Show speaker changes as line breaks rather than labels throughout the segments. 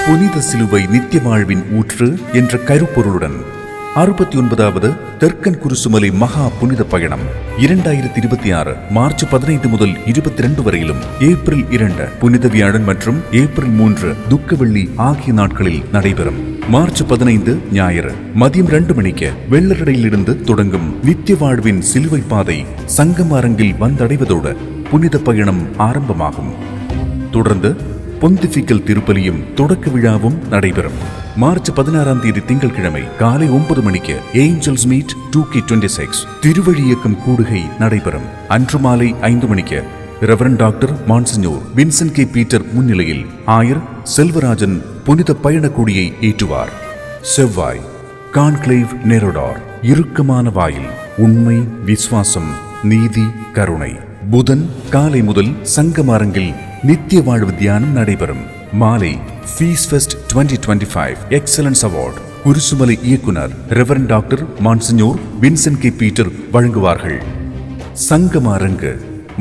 புனித சிலுவை நித்திய வாழ்வின் ஊற்று என்ற கருப்பொருளுடன் 69வது தெற்கன் குருசுமலை மகா புனித பயணம் 2026 மார்ச் 15 முதல் 22 வரையிலும் ஏப்ரல் 2 புனித வியாழன் மற்றும் ஏப்ரல் 3 துக்க வெள்ளி ஆகிய நாட்களில் நடைபெறும். மார்ச் 15 ஞாயிறு மதியம் 2 மணிக்கு வெள்ளரடையிலிருந்து தொடங்கும் நித்திய வாழ்வின் சிலுவை பாதை சங்கம் அரங்கில் வந்தடைவதோடு புனித பயணம் ஆரம்பமாகும். தொடர்ந்து பொந்திபிக்கல் திருப்பலியும் தொடக்க விழாவும் நடைபெறும். மார்ச் 16ஆம் தேதி திங்கட்கிழமை காலை 9 மணிக்கு ஏஞ்சல்ஸ் மீட் 2K26 திருவழியக்கம் கூடுகை நடைபெறும். அன்று மாலை 5 மணிக்கு reverend doctor monsignor Vincent K Peter முன்னிலையில் ஆயர் செல்வராஜன் புனித பயண கொடியை ஏற்றுவார். செவ்வாய் கான்க்ளேவ் நெரோடார் இறுக்கமான வாயில் உண்மை, விசுவாசம், நீதி, கருணை. புதன் காலை முதல் சங்கமரங்கில் நித்திய வாழ்வு தியானம் நடைபெறும். மாலை ஃபீஸ் ஃபெஸ்ட் 2025 எக்ஸலன்ஸ் அவார்ட் குருசுமலை இயக்குனர் reverend doctor monsignor Vincent K Peter வழங்குவார்கள். சங்கம அரங்கு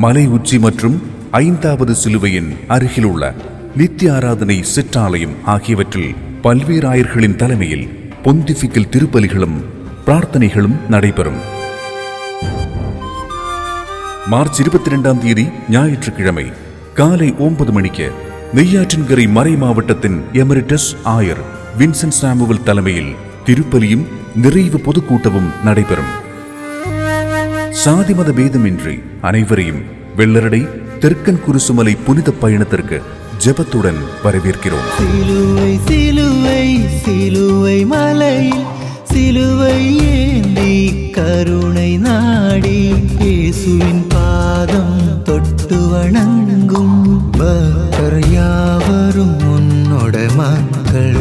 மலை உச்சி மற்றும் 5வது சிலுவையின் அருகிலுள்ள நித்திய ஆராதனை சிற்றாலயம் ஆகியவற்றில் பல்வேறு ஆயர்களின் தலைமையில் பொந்திபிக்கல் திருப்பலிகளும் பிரார்த்தனைகளும் நடைபெறும். மார்ச் 22ஆம் தேதி ஞாயிற்றுக்கிழமை காலை 9 மணிக்கு நெய்யாற்றின்கரை மறை மாவட்டத்தின் எமரிட்டஸ் ஆயர் வின்சென்ட் சாமுவல் தலைமையில் திருப்பலியும் நிறைவு பொதுக்கூட்டமும் நடைபெறும். சாதி மத பேதமின்றி அனைவரையும் வெள்ளரடை தெற்கன் குருசுமலை புனித பயணத்திற்கு ஜெபத்துடன் வரவேற்கிறோம்.
சிலுவை சிலுவை சிலுவை மலையில் சிலுவை ஏந்தி கருணை நாடி இயேசுவின் பாதம் தொட்டு வணங்கும் பக்தர் யாவரும் உன்னோட மக்கள்.